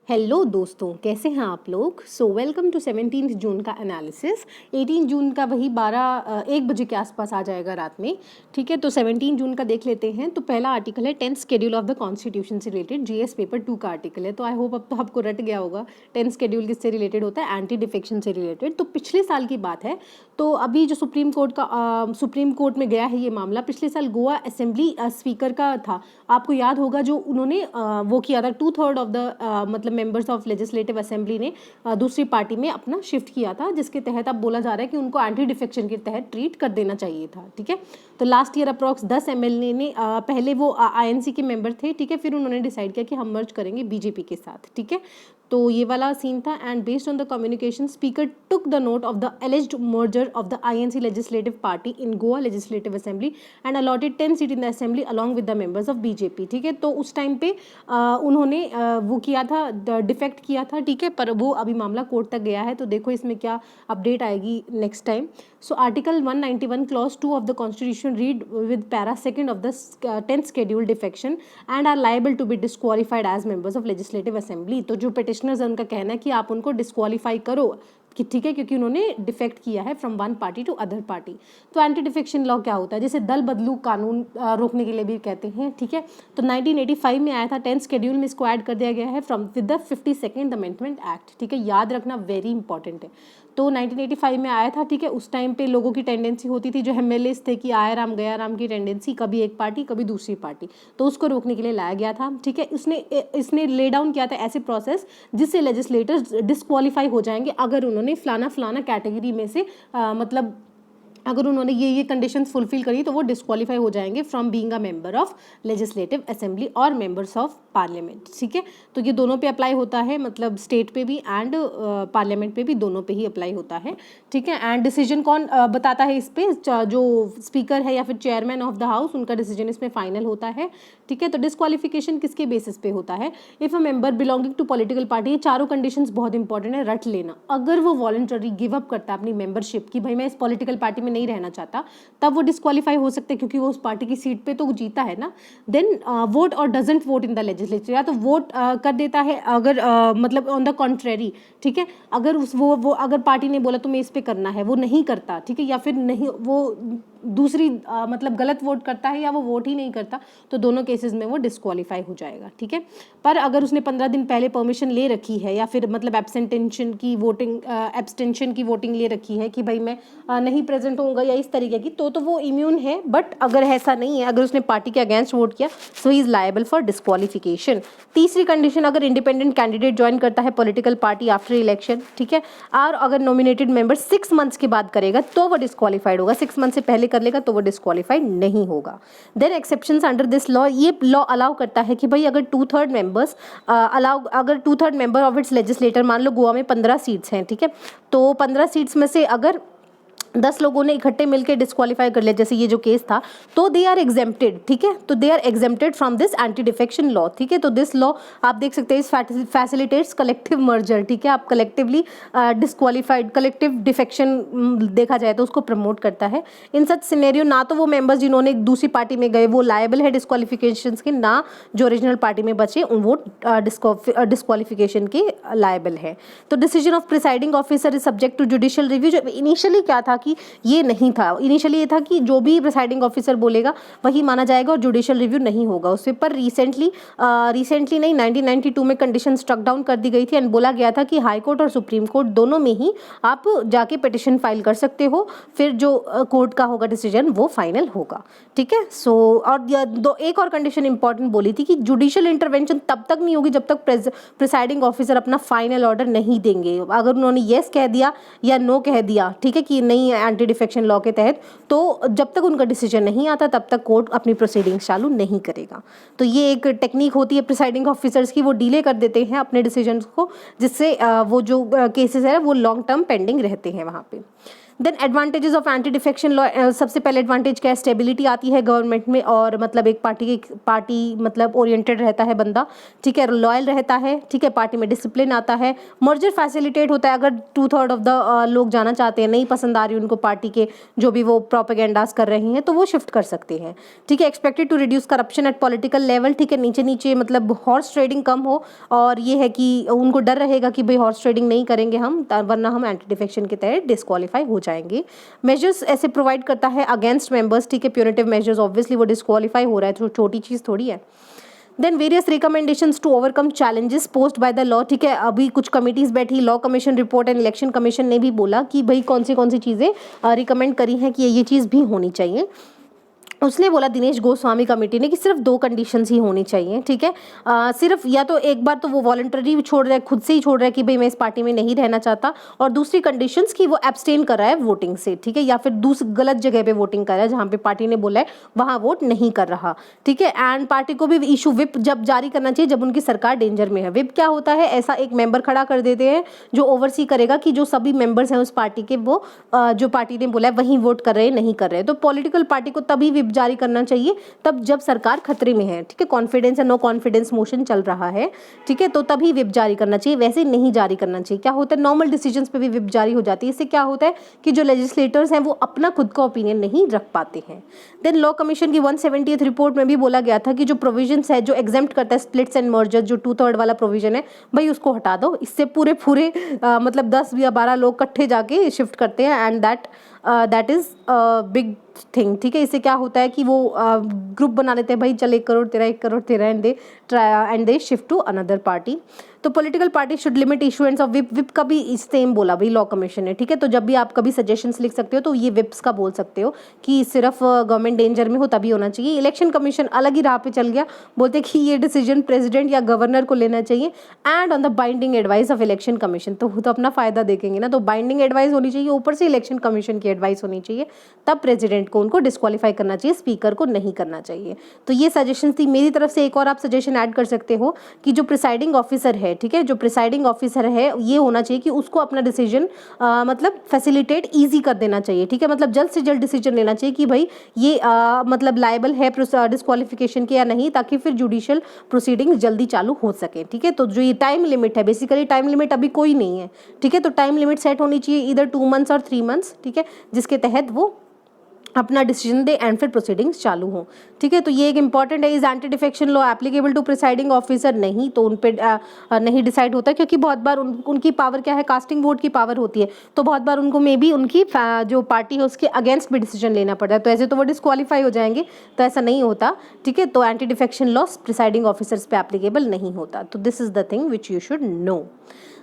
Hello दोस्तों, कैसे हैं आप लोग। वेलकम टू 17 जून का एनालिसिस। 18 जून का वही 1 बजे के आसपास आ जाएगा रात में। ठीक है, तो 17 जून का देख लेते हैं। तो पहला आर्टिकल है 10th schedule of the constitution से रिलेटेड, जीएस पेपर 2 का आर्टिकल है। तो आई होप अब तो आपको रट गया होगा 10th शेड्यूल किससे रिलेटेड होता है, एंटी डिफेक्शन से रिलेटेड। तो पिछले साल की बात है। तो अभी जो सुप्रीम कोर्ट में गया है ये मामला, पिछले साल गोवा असेंबली स्पीकर का था। आपको याद होगा जो उन्होंने वो किया था, 2/3 ऑफ द मतलब मेंबर्स ऑफ लेजिस्लेटिव असेंबली ने दूसरी पार्टी में अपना शिफ्ट किया था, जिसके तहत अब बोला जा रहा है कि उनको एंटी डिफेक्शन के तहत ट्रीट कर देना चाहिए था। ठीक है, तो लास्ट ईयर अप्रॉक्स 10 एमएलए ने पहले वो आईएनसी के मेंबर थे। ठीक है, फिर उन्होंने डिसाइड किया कि हम मर्ज करेंगे बीजेपी के साथ। ठीक है, तो ये वाला सीन था। And based on the communication, speaker took the note of the एलिज्ड merger of the INC legislative party in Goa legislative assembly and allotted 10 seat in the assembly along with the members of BJP. ठीक है, तो उस time पे उन्होंने वो किया था, defect किया था। ठीक है, पर वो अभी मामला कोर्ट तक गया है, तो देखो इसमें क्या अपडेट आएगी next time. So article 191 clause 2 of the constitution read with para 2 of the 10th schedule defection and are liable to be disqualified as members of legislative assembly. तो जो पिटिशनर्स हैं उनका कहना है कि आप उनको डिस्क्वालीफाई करो कि ठीक है, क्योंकि उन्होंने डिफेक्ट किया है from one party to other party. तो एंटी डिफेक्शन लॉ क्या होता है, जिसे दल बदलू कानून रोकने के लिए भी कहते हैं। ठीक है, तो 1985 में आया था, 10th शेड्यूल में इसको ऐड कर दिया गया है from with the 52nd amendment act. ठीक है, याद रखना वेरी इंपॉर्टेंट है। तो 1985 में आया था। ठीक है, उस टाइम पे लोगों की टेंडेंसी होती थी, जो एमएलएस थे, कि आया राम गया राम की टेंडेंसी, कभी एक पार्टी कभी दूसरी पार्टी, तो उसको रोकने के लिए लाया गया था। ठीक है, इसने ले डाउन किया था ऐसे प्रोसेस जिससे लेजिस्लेटर्स डिस्क्वालीफाई हो जाएंगे अगर उन्होंने फलाना फलाना कैटेगरी में से मतलब अगर उन्होंने ये कंडीशंस फुलफिल करी, तो वो डिस्क्वालीफाई हो जाएंगे from being a member of legislative assembly और मेंबर्स ऑफ पार्लियामेंट। ठीक है, तो ये दोनों पे अप्लाई होता है, मतलब स्टेट पे भी एंड पार्लियामेंट पे भी, दोनों पे ही अप्लाई होता है। ठीक है, एंड डिसीजन कौन बताता है इस पे, जो स्पीकर है या फिर चेयरमैन ऑफ द हाउस, उनका डिसीजन इसमें फाइनल होता है। ठीक है, तो डिस्क्वालिफिकेशन किसके बेसिस पे होता है, if a member belonging to political party, ये चारों कंडीशंस बहुत इंपॉर्टेंट है, रट लेना। अगर वो वॉलंटरी गिव अप करता है अपनी मेंबरशिप की, भाई मैं इस पॉलिटिकल पार्टी में नहीं रहना चाहता, तब वो डिस्क्वालीफाई हो सकते हैं, क्योंकि वो उस पार्टी की सीट पे तो जीता है ना। देन वोट और doesn't vote in the legislature, या तो वोट कर देता है अगर मतलब ऑन द कॉन्ट्रेरी। ठीक है, अगर वो अगर पार्टी ने बोला तुम्हें इस पे करना है, वो नहीं करता। ठीक है, या फिर नहीं वो दूसरी मतलब गलत वोट करता है, या वो वोट ही नहीं करता, तो दोनों केसेस में वो डिस्क्वालीफाई हो जाएगा। ठीक है, पर अगर उसने 15 दिन पहले परमिशन ले रखी है, या फिर मतलब एब्सटेंशन की वोटिंग ले रखी है कि भाई मैं नहीं प्रेजेंट होऊंगा या इस तरीके की, तो वो इम्यून है। बट अगर ऐसा नहीं है, अगर उसने पार्टी के अगेंस्ट वोट किया, so he is liable for disqualification. तीसरी कंडीशन, अगर इंडिपेंडेंट कैंडिडेट ज्वाइन करता है पॉलिटिकल पार्टी आफ्टर इलेक्शन। ठीक है, और अगर नॉमिनेटेड मेंबर 6 मंथ्स के बाद करेगा, तो वो डिस्क्वालीफाइड होगा। 6 मंथ से पहले कर लेगा तो वो डिस्क्वालीफाइड नहीं होगा। Then exceptions under this law, ये लॉ अलाउ करता है कि भाई अगर 2/3 मेंबर्स अगर 2/3 मेंबर ऑफ इट्स लेजिस्लेटर, मान लो गोवा में 15 सीट्स हैं। ठीक है, तो 15 सीट्स में से अगर 10 लोगों ने इकट्ठे मिलकर डिस्क्वालीफाई कर लिया, जैसे ये जो केस था, तो दे आर एग्जेम्प्टेड। ठीक है, तो they are exempted from this anti defection law. ठीक है, तो दिस लॉ आप देख सकते हैं फैसिलिटेट्स कलेक्टिव मर्जर। ठीक है, आप कलेक्टिवली डिस्क्वालीफाइड, कलेक्टिव डिफेक्शन देखा जाए तो उसको प्रमोट करता है। इन सच सिनेरियो, ना तो वो मेंबर्स जिन्होंने दूसरी पार्टी में गए वो लायबल है डिस्क्वालिफिकेशन के, ना जो ओरिजिनल पार्टी में बचे वो डिस्क्वालिफिकेशन के लायबल है। तो decision of presiding officer is subject to judicial review. जो इनिशियली क्या था कि ये नहीं था, इनिशियली ये था कि जो भी प्रिसाइडिंग ऑफिसर बोलेगा वही माना जाएगा और जुडिशियल रिव्यू नहीं होगा उससे। पर रिसेंटली नहीं, 1992 में कंडीशन स्ट्रक डाउन कर दी गई थी एंड बोला गया था कि हाई कोर्ट और सुप्रीम कोर्ट दोनों में ही आप जाके पिटिशन फाइल कर सकते हो, फिर जो कोर्ट का होगा डिसीजन वो फाइनल होगा। ठीक है, सो और एक और कंडीशन इंपॉर्टेंट बोली थी कि जुडिशियल इंटरवेंशन तब तक नहीं होगी जब तक प्रिसाइडिंग ऑफिसर अपना फाइनल ऑर्डर नहीं देंगे। अगर उन्होंने येस कह दिया या नो कह दिया, ठीक है, कि नहीं एंटी डिफेक्शन लॉ के तहत, तो जब तक उनका डिसीजन नहीं आता तब तक कोर्ट अपनी प्रोसीडिंग्स चालू नहीं करेगा। तो ये एक टेक्निक होती है प्रिसाइडिंग ऑफिसर्स की, वो डिले कर देते हैं अपने डिसीजंस को, जिससे वो जो केसेस है वो लॉन्ग टर्म पेंडिंग रहते हैं वहाँ पे। Then advantages of anti defection law, सबसे पहले एडवांटेज क्या है, स्टेबिलिटी आती है गवर्नमेंट में, और मतलब एक पार्टी मतलब ओरिएंटेड रहता है बंदा, ठीक है, लॉयल रहता है, ठीक है, पार्टी में डिसिप्लिन आता है, मर्जर फैसिलिटेट होता है, अगर 2/3 ऑफ द लोग जाना चाहते हैं, नहीं पसंद आ रही उनको पार्टी के जो भी वो प्रोपेगेंडास कर रहे हैं, तो वो शिफ्ट कर सकते हैं, ठीक है। Expected to reduce corruption at political level, ठीक है, नीचे नीचे मतलब हॉर्स ट्रेडिंग कम हो, और ये है कि उनको डर रहेगा कि भाई हॉर्स ट्रेडिंग नहीं करेंगे हम, वरना हम एंटी डिफेक्शन के तहत डिस्क्वालीफाई हो जाएंगे। मेजर्स ऐसे प्रोवाइड करता है अगेंस्ट मेंबर्स, ठीक है, प्यूनिटिव मेजर्स, ऑब्वियसली वो डिस्क्वालीफाई हो रहा है, तो छोटी चीज़ थोड़ी है। Then various recommendations to overcome challenges post by the law, ठीक है, अभी कुछ कमिटीज़ बैठी, law commission report and election commission ने भी बोला कि भाई कौन सी चीज़ें रिकमेंड करी हैं कि ये चीज़ भी होनी चाहिए। उसने बोला दिनेश गोस्वामी कमेटी ने कि सिर्फ 2 कंडीशंस ही होनी चाहिए, ठीक है, सिर्फ या तो एक बार तो वो वॉलंटरी छोड़ रहा है, खुद से ही छोड़ रहा है कि भाई मैं इस पार्टी में नहीं रहना चाहता, और दूसरी कंडीशंस कि वो एब्सटेन कर रहा है वोटिंग से, ठीक है, या फिर गलत जगह पे वोटिंग कर रहा है, जहाँ पे पार्टी ने बोला है वहाँ वोट नहीं कर रहा, ठीक है। एंड पार्टी को भी इशू विप जब जारी करना चाहिए जब उनकी सरकार डेंजर में है। विप क्या होता है, ऐसा एक मेंबर खड़ा कर देते हैं जो ओवरसी करेगा कि जो सभी मेंबर्स हैं उस पार्टी के वो जो पार्टी ने बोला है वहीं वोट कर रहे हैं, नहीं कर रहे हैं। तो पॉलिटिकल पार्टी को तभी विप जारी करना चाहिए तब जब सरकार खतरे में है, ठीक है, कॉन्फिडेंस या नो कॉन्फिडेंस मोशन चल रहा है, ठीक है, तो तभी विप जारी करना चाहिए, वैसे नहीं जारी करना चाहिए। क्या होता है, नॉर्मल डिसीजंस पे भी विप जारी हो जाती है। इससे क्या होता है कि जो लेजिस्लेटर्स हैं वो अपना खुद का ओपिनियन नहीं रख पाते हैं। देन लॉ कमीशन की 170th रिपोर्ट में भी बोला गया था कि जो प्रोविजंस है जो एग्जेम्प्ट करता है स्प्लिट्स एंड मर्जर्स, जो 2/3 वाला प्रोविजन है, भाई उसको हटा दो। इससे पूरे मतलब 10 या 12 लोग इकट्ठे जाके शिफ्ट करते हैं, and that is big thing, ठीक है। इससे क्या होता है कि वो ग्रुप बना लेते हैं, भाई चल 1 करोड़ तेरा 1 करोड़ तेरा, and they shift to another party. तो political party should limit issuance of whip का भी सेम बोला भाई लॉ कमीशन ने, ठीक है। तो जब भी आप कभी सजेशंस लिख सकते हो तो ये विप्स का बोल सकते हो कि सिर्फ गवर्नमेंट डेंजर में हो तभी होना चाहिए। इलेक्शन कमीशन अलग ही राह पे चल गया, बोलते कि ये डिसीजन प्रेसिडेंट या गवर्नर को लेना चाहिए and on the binding advice of election commission. तो वो तो अपना फायदा देखेंगे ना, तो बाइंडिंग एडवाइस होनी चाहिए, ऊपर से इलेक्शन कमीशन की एडवाइस होनी चाहिए, तब प्रेसिडेंट को उनको डिस्क्वालीफाई करना चाहिए, स्पीकर को नहीं करना चाहिए। तो ये सजेशन थी मेरी तरफ से। एक और आप सजेशन ऐड कर सकते हो कि जो प्रिसाइडिंग ऑफिसर है, ठीक है, जो प्रिसाइडिंग ऑफिसर है ये होना चाहिए कि उसको अपना डिसीजन मतलब फैसिलिटेट ईजी कर देना चाहिए, ठीक है, मतलब जल्द से जल्द डिसीजन लेना चाहिए कि भाई ये मतलब लायबल है डिस्क्वालिफिकेशन के या नहीं, ताकि फिर जुडिशियल प्रोसीडिंग जल्दी चालू हो सके, ठीक है। तो जो ये टाइम लिमिट है, बेसिकली टाइम लिमिट अभी कोई नहीं है, ठीक है, तो टाइम लिमिट सेट होनी चाहिए इधर 2 मंथ्स और 3 मंथ्स, ठीक है, जिसके तहत वो अपना डिसीजन दे एंड फिर प्रोसीडिंग्स चालू हों, ठीक है। तो ये एक इंपॉर्टेंट है। Is anti defection law applicable to presiding officer? नहीं, तो उन पे नहीं डिसाइड होता, क्योंकि बहुत बार उनकी पावर क्या है, कास्टिंग वोट की पावर होती है, तो बहुत बार उनको मे बी उनकी जो पार्टी है उसके अगेंस्ट भी डिसीजन लेना पड़ता है, तो ऐसे तो वो डिस्क्वालीफाई हो जाएंगे, तो ऐसा नहीं होता, ठीक है। तो anti defection law presiding officers पे एप्लीकेबल नहीं होता। तो this is the thing which you should know.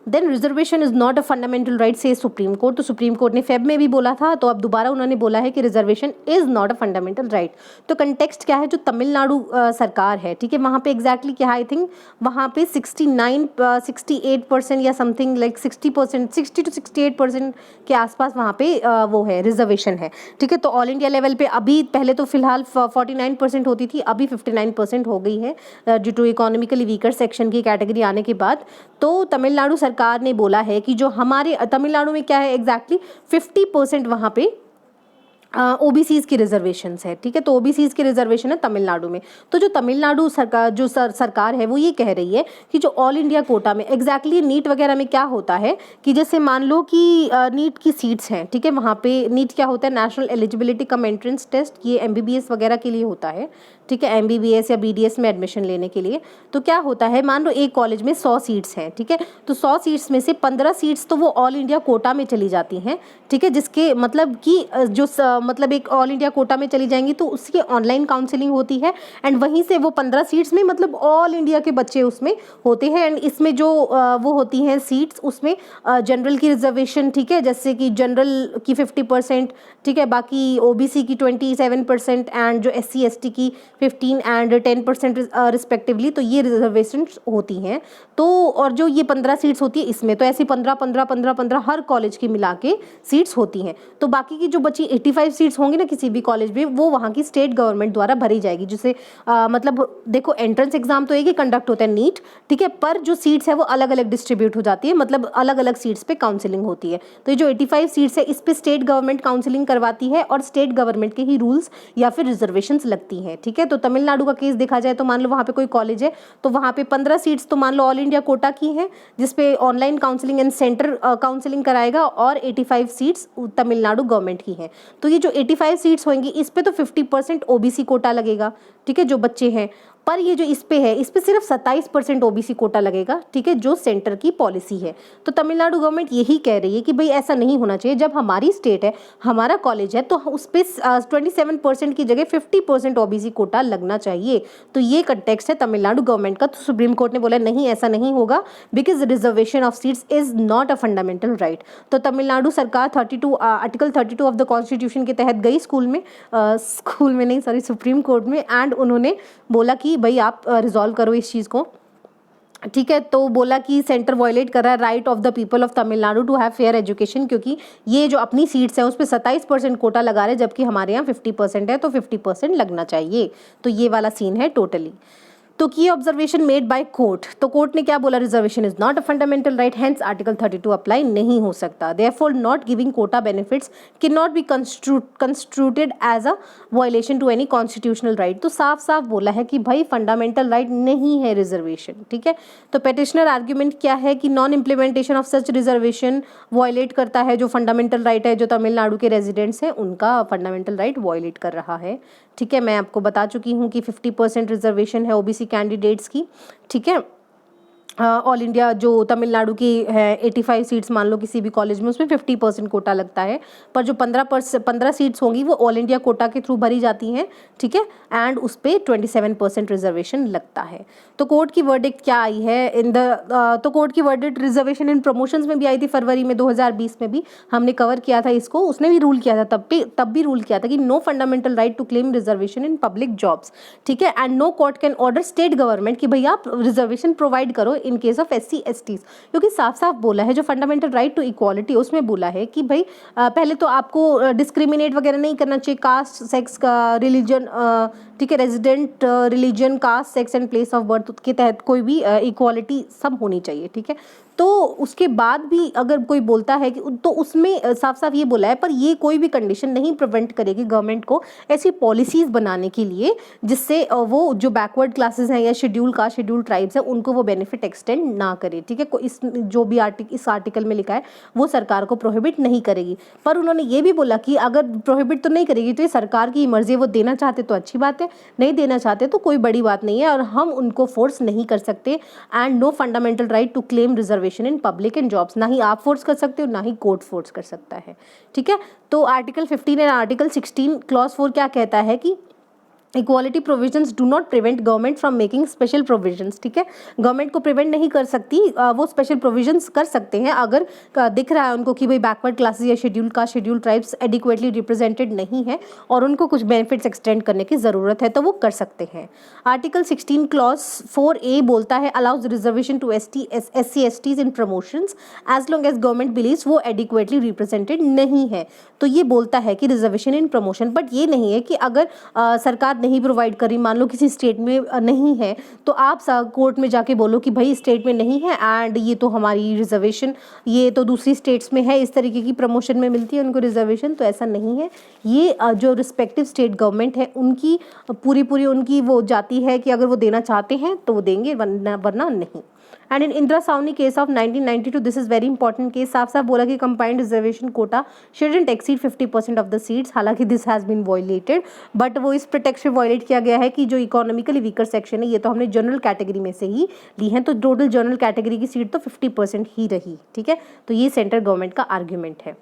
Then reservation is not a fundamental right says Supreme Court. तो सुप्रीम कोर्ट ने फेब में भी बोला था, तो अब दोबारा उन्होंने बोला है कि reservation is not a fundamental right. तो कंटेक्स्ट क्या है, जो तमिलनाडु सरकार है, ठीक है, वहाँ पे एग्जैक्टली क्या है, आई थिंक वहाँ पे 68% या समथिंग लाइक 60% 60 to 68% के आसपास वहाँ पे वो है, रिजर्वेशन है, ठीक है। तो ऑल इंडिया लेवल पे अभी पहले तो फिलहाल 49% होती थी, अभी 59% हो गई है due to economically weaker section की कैटेगरी आने के बाद। तो तमिलनाडु सरकार ने बोला है कि जो हमारे तमिलनाडु में क्या है एग्जैक्टली 50% वहाँ पे ओबीसीज की रिजर्वेशंस है, ठीक है। तो ओबीसीज की रिजर्वेशन है तमिलनाडु में। तो जो तमिलनाडु सरकार सरकार है वो ये कह रही है कि जो ऑल इंडिया कोटा में एग्जैक्टली नीट वगैरह में क्या होता है कि जैसे मान लो कि नीट की सीट्स हैं, ठीक है, वहाँ पे नीट क्या होता है, national eligibility cum entrance test, ये एमबीबीएस वगैरह के लिए होता है, ठीक है, एमबीबीएस या बीडीएस में एडमिशन लेने के लिए। तो क्या होता है, मान लो एक कॉलेज में 100 सीट्स हैं, ठीक है, तो 100 सीट्स में से 15 सीट्स तो वो ऑल इंडिया कोटा में चली जाती हैं, ठीक है, जिसके मतलब कि जो मतलब एक ऑल इंडिया कोटा में चली जाएंगी तो उसकी ऑनलाइन काउंसलिंग होती है, एंड वहीं से वो 15 सीट्स में मतलब ऑल इंडिया के बच्चे उसमें होते हैं। एंड इसमें जो वो होती हैं सीट्स, उसमें जनरल की रिजर्वेशन, ठीक है, जैसे कि जनरल की 50%, ठीक है, बाकी ओबीसी की 27% एंड जो एससी एसटी की 15 एंड 10% रिस्पेक्टिवली, तो ये रिजर्वेशन होती हैं। तो और जो ये 15 सीट्स होती है इसमें, तो ऐसी 15 हर कॉलेज की मिला के सीट्स होती हैं। तो बाकी की जो बची 85 सीट्स होंगी ना किसी भी कॉलेज में, वो वहाँ की स्टेट गवर्नमेंट द्वारा भरी जाएगी, जिसे मतलब देखो एंट्रेंस एग्जाम तो एक ही कंडक्ट होता है नीट, ठीक है, पर जो सीट्स है वो अलग अलग डिस्ट्रीब्यूट हो जाती है, मतलब अलग अलग सीट्स पे काउंसलिंग होती है। तो ये जो 85 सीट्स है इस पे स्टेट गवर्नमेंट काउंसलिंग करवाती है और स्टेट गवर्नमेंट के ही रूल्स या फिर रिजर्वेशंस लगती हैं, ठीक है। तो तमिलनाडु का केस देखा जाए तो मान लो वहाँ पे कोई कॉलेज है तो वहाँ पे 15 सीट्स तो मान लो ऑल इंडिया कोटा की हैं, जिसपे online counselling and centre counselling कराएगा, और 85 सीट्स तमिलनाडु गवर्नमेंट की हैं। तो ये जो 85 सीट्स होंगी इस पे तो 50% ओबीसी कोटा लगेगा, ठीक है, जो बच्चे हैं। पर ये जो इस पे है इस पे सिर्फ 27% ओबीसी कोटा लगेगा, ठीक है, जो सेंटर की पॉलिसी है। तो तमिलनाडु गवर्नमेंट यही कह रही है कि भाई ऐसा नहीं होना चाहिए, जब हमारी स्टेट है, हमारा कॉलेज है, तो उस पे 27% की जगह 50% ओबीसी कोटा लगना चाहिए। तो ये कंटेक्स्ट है तमिलनाडु गवर्नमेंट का। तो सुप्रीम कोर्ट ने बोला नहीं, ऐसा नहीं होगा, because reservation of seats is not a fundamental right. तो तमिलनाडु सरकार आर्टिकल 32 ऑफ द कॉन्स्टिट्यूशन के तहत गई सुप्रीम कोर्ट में, एंड उन्होंने बोला कि भाई आप रिजॉल्व करो इस चीज़ को, ठीक है। तो बोला कि सेंटर वायलेट कर रहा है right of the people of Tamil Nadu to have fair education, क्योंकि ये जो अपनी सीट्स हैं उस पर 27% कोटा लगा रहे हैं, जबकि हमारे यहाँ 50% है, तो 50% लगना चाहिए। तो ये वाला सीन है टोटली। तो की ऑब्जर्वेशन मेड बाय कोर्ट, तो कोर्ट ने क्या बोला, reservation is not a fundamental right, hence article 32 apply नहीं हो सकता। Therefore not giving quota benefits can not be construed as a violation to any constitutional right. तो साफ साफ बोला है कि भाई फंडामेंटल राइट नहीं है रिजर्वेशन, ठीक है। तो पेटिशनर आर्ग्यूमेंट क्या है कि non implementation of such reservation violate करता है जो फंडामेंटल राइट है, जो तमिलनाडु के रेजिडेंट्स हैं उनका फंडामेंटल राइट वायलेट कर रहा है, ठीक है। मैं आपको बता चुकी हूँ कि 50% रिजर्वेशन है ओबीसी कैंडिडेट्स की, ठीक है। ऑल इंडिया जो तमिलनाडु की है 85 सीट्स मान लो किसी भी कॉलेज में, उसमें 50% कोटा लगता है, पर जो 15 सीट्स होंगी वो ऑल इंडिया कोटा के थ्रू भरी जाती हैं, ठीक है, एंड उस पर 27% रिजर्वेशन लगता है। तो कोर्ट की वर्डिक्ट क्या आई है तो कोर्ट की वर्डिक्ट रिजर्वेशन इन प्रमोशंस में भी आई थी फरवरी में 2020 में भी हमने कवर किया था इसको, उसने भी रूल किया था, तब भी रूल किया था कि no fundamental right to claim reservation in public jobs, ठीक है, and no court can order state government कि भैया आप रिजर्वेशन प्रोवाइड करो इन केस ऑफ SC/STs, क्योंकि साफ साफ बोला है जो फंडामेंटल राइट टू इक्वालिटी उसमें बोला है कि भाई पहले तो आपको डिस्क्रिमिनेट वगैरह नहीं करना चाहिए, कास्ट, सेक्स, रिलीजन, ठीक है, resident, religion, caste, sex and place of birth के तहत कोई भी इक्वालिटी सब होनी चाहिए, ठीक है। तो उसके बाद भी अगर कोई बोलता है कि तो उसमें साफ साफ ये बोला है, पर ये कोई भी कंडीशन नहीं प्रिवेंट करेगी गवर्नमेंट को ऐसी पॉलिसीज बनाने के लिए जिससे वो जो बैकवर्ड क्लासेस हैं या शेड्यूल कास्ट, शेड्यूल ट्राइब्स हैं उनको वो बेनिफिट एक्सटेंड ना करे, ठीक है। इस जो भी इस आर्टिकल में लिखा है वो सरकार को प्रोहिबिट नहीं करेगी, पर उन्होंने ये भी बोला कि अगर प्रोहिबिट तो नहीं करेगी तो ये सरकार की मर्जी, वो देना चाहते तो अच्छी बात है, नहीं देना चाहते तो कोई बड़ी बात नहीं है, और हम उनको फोर्स नहीं कर सकते। And no fundamental right to claim reservation in public and jobs, ना ही आप फोर्स कर सकते हो ना ही कोर्ट फोर्स कर सकता है, ठीक है। तो आर्टिकल 15 एंड आर्टिकल 16 क्लॉज 4 क्या कहता है कि equality provisions do not prevent government from making special provisions, ठीक है। गवर्नमेंट को प्रिवेंट नहीं कर सकती, वो स्पेशल प्रोविजंस कर सकते हैं अगर दिख रहा है उनको कि भाई बैकवर्ड क्लासेस या शेड्यूल ट्राइब्स एडिक्वेटली रिप्रेजेंटेड नहीं है और उनको कुछ बेनिफिट्स एक्सटेंड करने की ज़रूरत है तो वो कर सकते हैं। आर्टिकल 16 क्लॉज 4A बोलता है allows reservation to SC/STs in promotions as long as government believes वो एडिक्वेटली रिप्रेजेंटेड नहीं है। तो ये बोलता है कि रिजर्वेशन इन प्रमोशन, बट ये नहीं है कि अगर सरकार नहीं प्रोवाइड करी, मान लो किसी स्टेट में नहीं है तो आप कोर्ट में जाके बोलो कि भाई स्टेट में नहीं है एंड ये तो हमारी रिजर्वेशन ये तो दूसरी स्टेट्स में है, इस तरीके की प्रमोशन में मिलती है उनको रिजर्वेशन, तो ऐसा नहीं है। ये जो रिस्पेक्टिव स्टेट गवर्नमेंट है उनकी पूरी उनकी वो जाती है कि अगर वो देना चाहते हैं तो वो देंगे, वरना नहीं। And in Indira Sawhney case of 1992 this is very important case, साफ साफ बोला कि combined reservation quota shouldn't exceed 50% of the seats, हालांकि this has been violated, but वो इस प्रोटेक्शन वायलेट किया गया है कि जो इकोनॉमिकली वीकर सेक्शन है, ये तो हमने जनरल कैटेगरी में से ही ली है, तो टोटल जनरल कैटेगरी की सीट तो 50% ही रही, ठीक है। तो ये सेंट्रल गवर्नमेंट का आर्ग्यूमेंट है,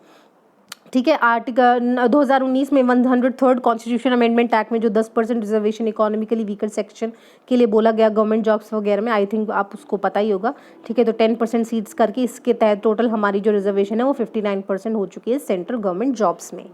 ठीक है। आर्टिकल 2019 में 103rd कॉन्स्टिट्यूशन अमेंडमेंट एक्ट में जो 10% रिजर्वेशन इकोनॉमिकली वीकर सेक्शन के लिए बोला गया गवर्नमेंट जॉब्स वगैरह में, आई थिंक आप उसको पता ही होगा, ठीक है। तो 10% सीट्स करके इसके तहत टोटल हमारी जो रिजर्वेशन है वो 59% हो चुकी है सेंट्रल गवर्नमेंट जॉब्स में।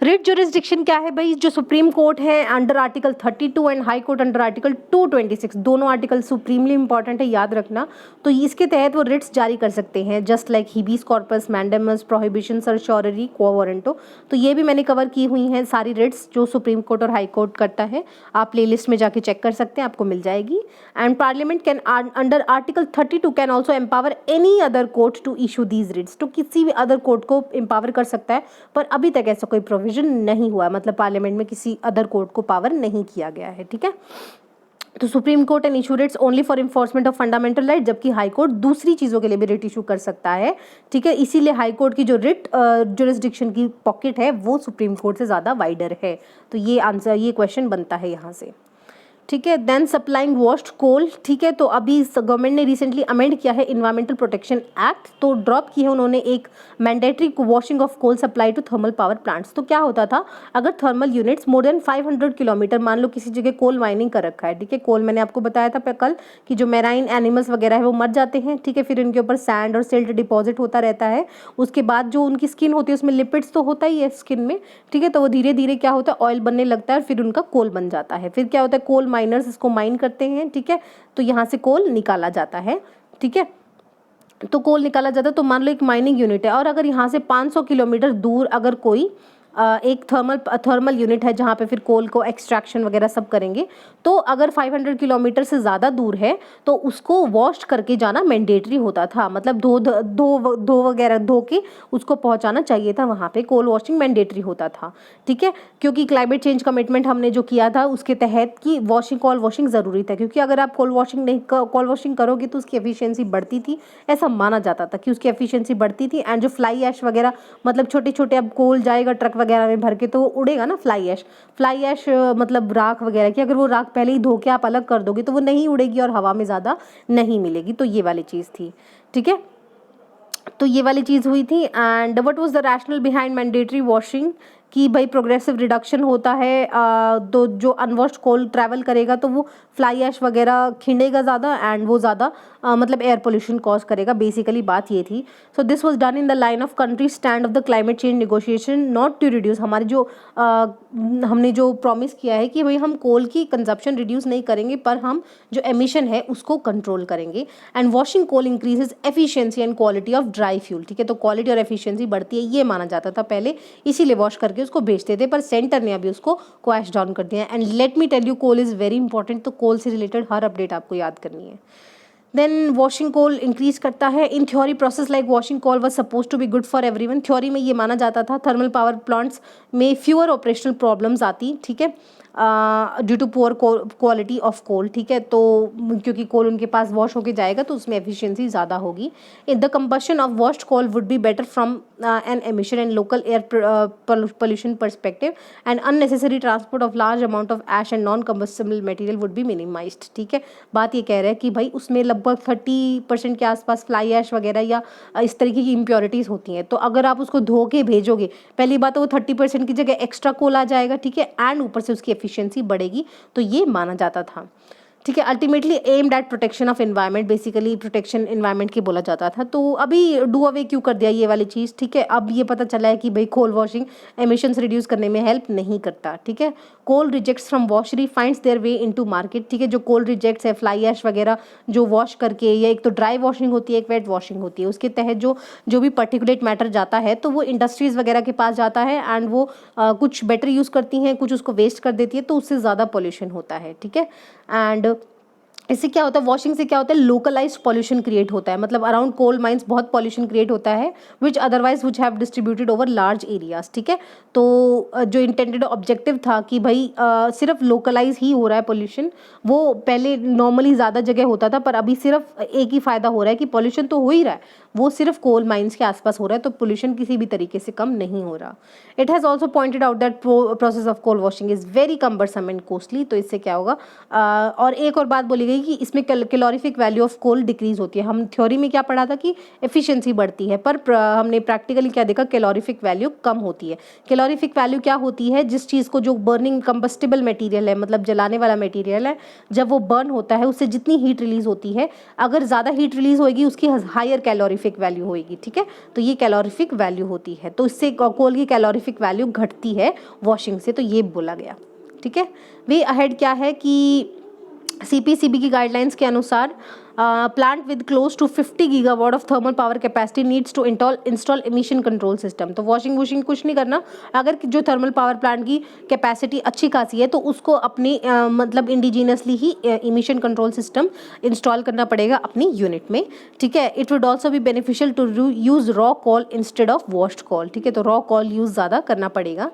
रिट जुरिस्डिक्शन क्या है भाई? जो सुप्रीम कोर्ट है under article 32 and high court under article 226, दोनों आर्टिकल सुप्रीमली इंपॉर्टेंट है, याद रखना। तो इसके तहत वो रिट्स जारी कर सकते हैं, just like habeas corpus, mandamus, prohibition, certiorari, quo warranto. तो ये भी मैंने कवर की हुई हैं सारी रिट्स जो सुप्रीम कोर्ट और हाई कोर्ट करता है। आप प्ले लिस्ट में जाके चेक कर सकते हैं, आपको मिल जाएगी। And parliament can under article 32 can also empower any other court to issue these writs. तो किसी भी अदर कोर्ट को एम्पावर कर सकता है, पर अभी तक ऐसा कोई प्रोविजन नहीं हुआ, मतलब पार्लियामेंट में किसी अदर कोर्ट को पावर नहीं किया गया है, ठीक है। तो Supreme court and issue Ritz only for enforcement of fundamental right, जबकि हाई कोर्ट दूसरी चीज़ों के लिए भी रिट इशू कर सकता है, ठीक है। इसीलिए हाई कोर्ट की जो रिट जुरिस्डिक्शन की पॉकेट है वो सुप्रीम कोर्ट से ज़्यादा वाइडर है। तो ये आंसर, ये क्वेश्चन बनता है यहाँ से, ठीक है। देन सप्लाइंग वॉश्ड कोल, ठीक है। तो अभी गवर्नमेंट ने रिसेंटली अमेंड किया है इन्वायरमेंटल प्रोटेक्शन एक्ट, तो ड्रॉप की है उन्होंने एक mandatory washing of coal supply to thermal power plants. तो क्या होता था, अगर thermal units more than 500 kilometre, मान लो किसी जगह कोल माइनिंग कर रखा है, ठीक है। कोल मैंने आपको बताया था कल कि जो मैराइन एनिमल्स वगैरह है वो मर जाते हैं, ठीक है। फिर उनके ऊपर सैंड और सिल्ट डिपॉजिट होता रहता है, उसके बाद जो उनकी स्किन होती है उसमें लिपिड्स तो होता ही है स्किन में, ठीक है। तो वो धीरे धीरे क्या होता है, ऑयल बनने लगता है, फिर उनका कोल बन जाता है। फिर क्या होता है, कोल माइनर्स इसको माइन करते हैं, ठीक है। तो यहाँ से कोल निकाला जाता है, ठीक है। तो कोल निकाला जाता है, तो मान लो एक माइनिंग यूनिट है और अगर यहाँ से 500 किलोमीटर दूर अगर कोई एक थर्मल यूनिट है जहाँ पे फिर कोल को एक्सट्रैक्शन वगैरह सब करेंगे, तो अगर 500 किलोमीटर से ज़्यादा दूर है तो उसको वॉश करके जाना मैंडेटरी होता था, मतलब धो के उसको पहुँचाना चाहिए था वहाँ पे, कोल वॉशिंग मैंडेटरी होता था, ठीक है। क्योंकि क्लाइमेट चेंज कमिटमेंट हमने जो किया था उसके तहत कि कोल वॉशिंग ज़रूरी था, क्योंकि अगर आप कोल वॉशिंग करोगे तो उसकी एफिशिएंसी बढ़ती थी, ऐसा माना जाता था कि उसकी एफिशिएंसी बढ़ती थी। एंड जो फ्लाई ऐश वगैरह, मतलब छोटे छोटे अब कोल जाएगा ट्रक वगैरह में भर के तो वो उड़ेगा ना फ्लाई ऐश मतलब राख वगैरह की, अगर वो राख पहले ही धो के आप अलग कर दोगे तो वो नहीं उड़ेगी और हवा में ज़्यादा नहीं मिलेगी। तो ये वाली चीज़ थी, ठीक है। तो ये वाली चीज़ हुई थी। And what was the rational behind mandatory washing, कि भाई प्रोग्रेसिव रिडक्शन होता है, तो जो अनवॉश्ड कोल ट्रैवल करेगा तो वो फ्लाई ऐश वगैरह खिंडेगा ज़्यादा एंड वो ज़्यादा मतलब एयर पोल्यूशन कॉज करेगा, बेसिकली बात ये थी। So this was done in the line of country stand of the climate change negotiation not to reduce, हमारे जो हमने जो प्रॉमिस किया है कि भाई हम कोल की कंजप्शन रिड्यूस नहीं करेंगे, पर हम जो एमिशन है उसको कंट्रोल करेंगे। And washing coal increases efficiency and quality of dry fuel, ठीक है। तो क्वालिटी और एफिशिएंसी बढ़ती है, ये माना जाता था पहले, इसीलिए वॉश करके उसको बेचते थे, पर सेंटर ने अभी उसको क्वैश डाउन कर दिया। And let me tell you, coal is very important, तो कोल से रिलेटेड हर अपडेट आपको याद करनी है। देन वॉशिंग कोल इंक्रीज करता है। In theory process like washing coal was suppose to be good for everyone, theory में ये माना जाता था थर्मल पावर प्लांट्स में फ्यूअर ऑपरेशनल प्रॉब्लम्स आती, ठीक है, due to poor quality of coal, ठीक है। तो क्योंकि कोल उनके पास वॉश होके जाएगा तो उसमें एफिशिएंसी ज़्यादा होगी। In the combustion of washed coal would be better from an emission and local air pollution perspective, and unnecessary transport of large amount of ash and non combustible material would be minimised, ठीक है। बात ये कह रहे हैं कि भाई उसमें लगभग 30% के आसपास फ्लाई ऐश वगैरह या इस तरीके की इम्प्योरिटीज़ होती हैं, तो अगर आप उसको धो के भेजोगे, पहली बात तो वो 30% की जगह एक्स्ट्रा कोल आ जाएगा, ठीक है, एंड ऊपर से उसकी एफिशिएंसी बढ़ेगी, तो ये माना जाता था, ठीक है। Ultimately aimed at protection of environment, basically protection environment की बोला जाता था। तो अभी डू अवे क्यों कर दिया ये वाली चीज़, ठीक है। अब ये पता चला है कि भाई कोल वॉशिंग एमिशंस रिड्यूस करने में हेल्प नहीं करता, ठीक है। Coal rejects from washery finds their way into market, ठीक है। जो कोल रिजेक्ट्स है, फ्लाई ऐश वगैरह जो वॉश करके, या एक तो ड्राई वॉशिंग होती है, एक वेट वॉशिंग होती है, उसके तहत जो भी पर्टिकुलेट मैटर जाता है तो वो इंडस्ट्रीज़ वगैरह के पास जाता है, एंड वो कुछ बेटर यूज़ करती हैं, कुछ उसको वेस्ट कर देती है, तो उससे ज़्यादा पॉल्यूशन होता है, ठीक है। एंड इससे क्या होता है, वॉशिंग से क्या होता है, लोकलाइज्ड पॉल्यूशन क्रिएट होता है, मतलब अराउंड कोल माइंस बहुत पॉल्यूशन क्रिएट होता है, विच otherwise would have distributed over large areas, ठीक है। तो जो इंटेंडेड ऑब्जेक्टिव था कि भाई सिर्फ लोकलाइज ही हो रहा है पॉल्यूशन, वो पहले नॉर्मली ज़्यादा जगह होता था, पर अभी सिर्फ एक ही फ़ायदा हो रहा है कि पॉल्यूशन तो हो ही रहा है, वो सिर्फ कोल माइंस के आसपास हो रहा है, तो पोल्यूशन किसी भी तरीके से कम नहीं हो रहा। It has also pointed out that process of coal washing is very cumbersome and costly, तो इससे क्या होगा, और एक और बात बोली गई वही कि इसमें calorific value of coal decrease होती है। हम थ्योरी में क्या पढ़ा था कि एफिशिएंसी बढ़ती है, पर हमने प्रैक्टिकली क्या देखा, कैलोरीफिक वैल्यू कम होती है। कैलोरीफिक वैल्यू क्या होती है, जिस चीज़ को, जो बर्निंग कंबस्टिबल मटेरियल है, मतलब जलाने वाला मटेरियल है, जब वो बर्न होता है उससे जितनी हीट रिलीज होती है, अगर ज़्यादा हीट रिलीज होगी उसकी हायर कैलोरीफिक वैल्यू होगी, ठीक है। तो ये कैलोरीफिक वैल्यू होती है, तो इससे कोल की कैलोरीफिक वैल्यू घटती है वॉशिंग से, तो ये बोला गया, ठीक है। वे अहेड क्या है कि CPCB की गाइडलाइंस के अनुसार plant with close to 50 gigawatt of thermal power capacity needs to install emission control system. तो वॉशिंग कुछ नहीं करना, अगर जो थर्मल पावर प्लांट की कैपेसिटी अच्छी खासी है तो उसको अपनी मतलब इंडिजीनियसली ही एमिशन कंट्रोल सिस्टम इंस्टॉल करना पड़ेगा अपनी यूनिट में, ठीक है। It would also be beneficial to use raw coal instead of washed coal, ठीक है। तो रॉ कॉल यूज़ ज़्यादा करना पड़ेगा।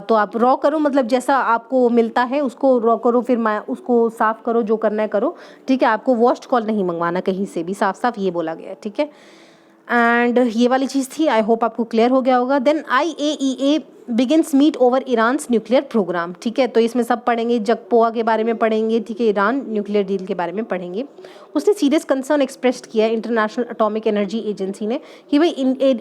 तो आप रॉ करो, मतलब जैसा आपको मिलता है उसको रॉ करो, फिर उसको साफ करो, जो करना है करो, ठीक है। आपको वॉश्ड कॉल नहीं मंगवाना कहीं से भी, साफ साफ ये बोला गया है, ठीक है। एंड ये वाली चीज़ थी, आई होप आपको क्लियर हो गया होगा। Then IAEA begins meet over Iran's nuclear programme, ठीक है। तो इसमें सब पढ़ेंगे, जगपोआ के बारे में पढ़ेंगे, ठीक है, ईरान न्यूक्लियर डील के बारे में पढ़ेंगे। उसने सीरियस कंसर्न एक्सप्रेस किया है इंटरनेशनल एटॉमिक एनर्जी एजेंसी ने कि भाई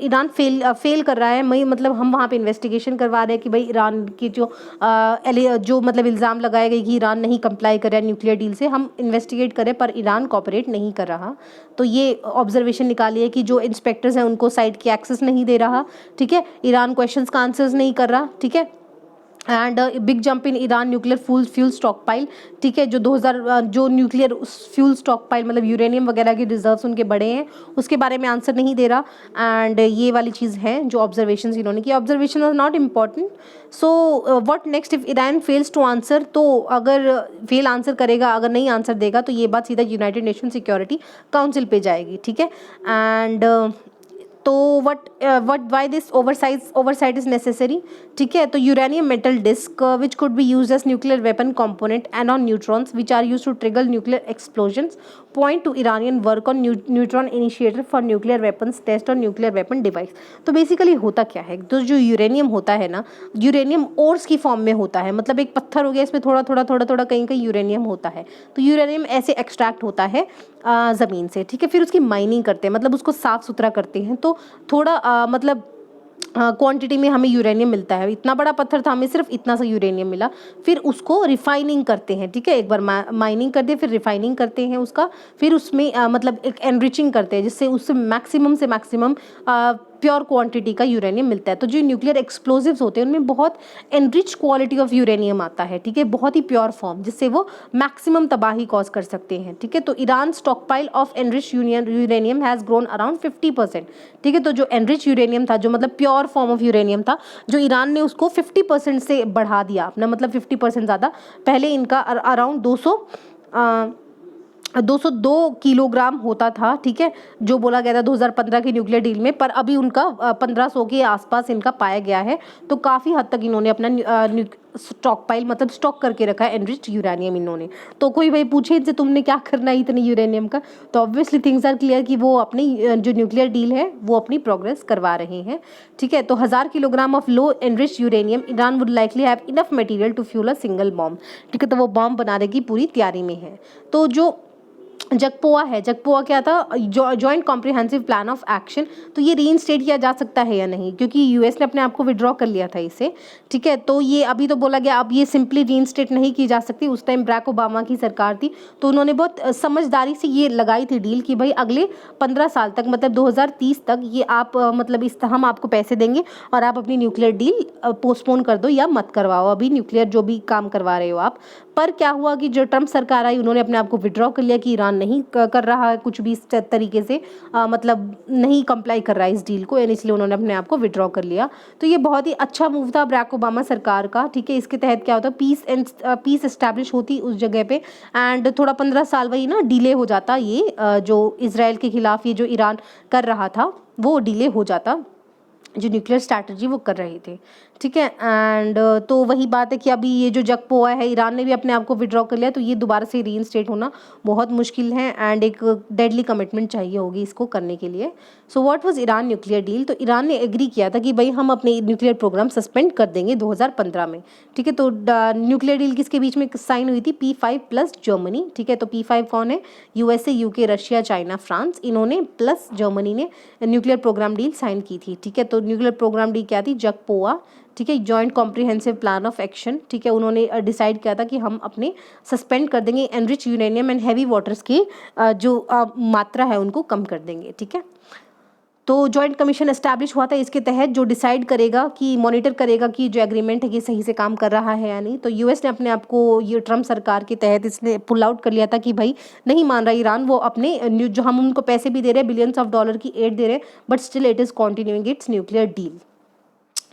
ईरान फेल कर रहा है। मतलब हम वहाँ पे इन्वेस्टिगेशन करवा रहे हैं कि भाई ईरान की जो मतलब इल्ज़ाम लगाए गए कि ईरान नहीं कंप्लाई कर रहा है न्यूक्लियर डील से, हम इन्वेस्टिगेट करें, पर ईरान कोऑपरेट नहीं कर रहा। तो ये ऑब्जर्वेशन निकाली है कि जो इंस्पेक्टर्स हैं उनको साइट की एक्सेस नहीं दे रहा, ठीक है। ईरान क्वेश्चंस का आंसर्स नहीं कर रहा, ठीक है। And big jump in Iran nuclear fuel stock pile, ठीक है। जो 2000 जो न्यूक्लियर फ्यूल स्टॉक पाइल मतलब यूरेनियम वगैरह के रिजर्व्स उनके बड़े हैं, उसके बारे में आंसर नहीं दे रहा। एंड ये वाली चीज़ है जो ऑब्जर्वेशन इन्होंने की। Observation are not important. So what next if Iran fails to answer, तो अगर फेल आंसर करेगा, अगर नहीं आंसर देगा तो ये बात सीधा यूनाइटेड नेशन सिक्योरिटी काउंसिल पे जाएगी, ठीक है। एंड तो why this oversight is necessary, ठीक है। तो uranium metal disc which could be use as nuclear weapon component and on neutrons which are use to trigger nuclear explosions point to Iranian work on neutron initiative for nuclear weapons test और nuclear weapon device. तो basically होता क्या है, तो जो uranium होता है ना, यूरेनियम ओर्स की फॉर्म में होता है, मतलब एक पत्थर हो गया, इसमें थोड़ा थोड़ा कहीं कहीं यूरेनियम होता है। तो यूरेनियम ऐसे एक्सट्रैक्ट होता है ज़मीन से, ठीक है। फिर उसकी माइनिंग करते हैं, मतलब उसको साफ़ सुथरा करते हैं, तो थोड़ा मतलब क्वांटिटी में हमें यूरेनियम मिलता है। इतना बड़ा पत्थर था, हमें सिर्फ इतना सा यूरेनियम मिला। फिर उसको रिफाइनिंग करते हैं, ठीक है। एक बार माइनिंग कर दिए, फिर रिफाइनिंग करते हैं उसका, फिर उसमें मतलब एक एनरिचिंग करते हैं, जिससे उससे मैक्सिमम से मैक्सिमम प्योर क्वांटिटी का यूरेनियम मिलता है। तो जो न्यूक्लियर एक्सप्लोजिव्स होते हैं उनमें बहुत एनरिच क्वालिटी ऑफ यूरेनियम आता है, ठीक है, बहुत ही प्योर फॉर्म, जिससे वो मैक्सिमम तबाही कॉज कर सकते हैं, ठीक है। तो Iran stockpile of enrich uranium has grown around 50%, ठीक है। तो जो एनरिच यूरेनियम था, जो मतलब प्योर फॉर्म ऑफ यूरेनियम था, जो ईरान ने उसको 50% से बढ़ा दिया अपना, मतलब 50% ज़्यादा। पहले इनका अराउंड 202 किलोग्राम होता था, ठीक है, जो बोला गया था 2015 की न्यूक्लियर डील में, पर अभी उनका 1500 के आसपास इनका पाया गया है। तो काफ़ी हद तक इन्होंने अपना स्टॉक पाइल मतलब स्टॉक करके रखा है एनरिच्ड यूरेनियम इन्होंने। तो कोई भाई पूछे इनसे तुमने क्या करना है इतने यूरेनियम का, तो ऑब्वियसली थिंग्स आर क्लियर कि वो अपनी जो न्यूक्लियर डील है वो अपनी प्रोग्रेस करवा रहे हैं, ठीक है। तो 1000 kilogram of low enriched uranium Iran would likely have enough material to fuel a single bomb, ठीक है। तो वो बॉम्ब बनाने की पूरी तैयारी में है। तो जो जगपोआ है, जगपोआ क्या था, joint comprehensive plan of action. तो ये रीइंस्टेट किया जा सकता है या नहीं, क्योंकि यूएस ने अपने आप को विड्रॉ कर लिया था इसे, ठीक है। तो ये अभी तो बोला गया अब ये सिंपली रीइंस्टेट नहीं की जा सकती। उस टाइम बराक ओबामा की सरकार थी, तो उन्होंने बहुत समझदारी से ये लगाई थी डील कि भाई अगले 15 साल तक, मतलब 2030 तक ये आप मतलब हम आपको पैसे देंगे और आप अपनी न्यूक्लियर डील पोस्टपोन कर दो या मत करवाओ अभी न्यूक्लियर जो भी काम करवा रहे हो आप। पर क्या हुआ कि जो ट्रम्प सरकार आई उन्होंने अपने आप को विड्रॉ कर लिया कि ईरान नहीं कर रहा है कुछ भी इस तरीके से, मतलब नहीं कंप्लाई कर रहा है इस डील को, इसलिए उन्होंने अपने आप को विड्रॉ कर लिया। तो ये बहुत ही अच्छा मूव था बराक ओबामा सरकार का, ठीक है। इसके तहत क्या होता, पीस एस्टैब्लिश होती उस जगह पे, एंड थोड़ा 15 साल वही ना डिले हो जाता, ये जो इसराइल के खिलाफ ये जो ईरान कर रहा था वो डिले हो जाता, जो न्यूक्लियर स्ट्रैटेजी वो कर रहे थे, ठीक है। एंड तो वही बात है कि अभी ये जो जगपोआ है, ईरान ने भी अपने आप को विड्रॉ कर लिया, तो ये दोबारा से रीइंस्टेट होना बहुत मुश्किल है एंड एक डेडली कमिटमेंट चाहिए होगी इसको करने के लिए। So what was Iran nuclear deal? तो ईरान ने एग्री किया था कि भाई हम अपने न्यूक्लियर प्रोग्राम सस्पेंड कर देंगे 2015 में। ठीक है, तो न्यूक्लियर डील किसके बीच में साइन हुई थी? P5 plus Germany. ठीक है, तो P5 कौन है? USA, UK, Russia, China, France, इन्होंने प्लस जर्मनी ने न्यूक्लियर प्रोग्राम डील साइन की थी। ठीक है, तो न्यूक्लियर प्रोग्राम डील क्या थी? जगपोआ। ठीक है, joint comprehensive plan of action. ठीक है, उन्होंने डिसाइड किया था कि हम अपने सस्पेंड कर देंगे enrich uranium and heavy waters की जो मात्रा है उनको कम कर देंगे। ठीक है, तो जॉइंट कमीशन एस्टैब्लिश हुआ था इसके तहत, जो डिसाइड करेगा कि मॉनिटर करेगा कि जो एग्रीमेंट है ये सही से काम कर रहा है या नहीं। तो यूएस ने अपने आप को, ये ट्रम्प सरकार के तहत इसने पुल आउट कर लिया था कि भाई नहीं मान रहा ईरान, वो अपने जो हम उनको पैसे भी दे रहे हैं, बिलियंस ऑफ डॉलर की एड दे रहे हैं, but still it is continuing its nuclear deal.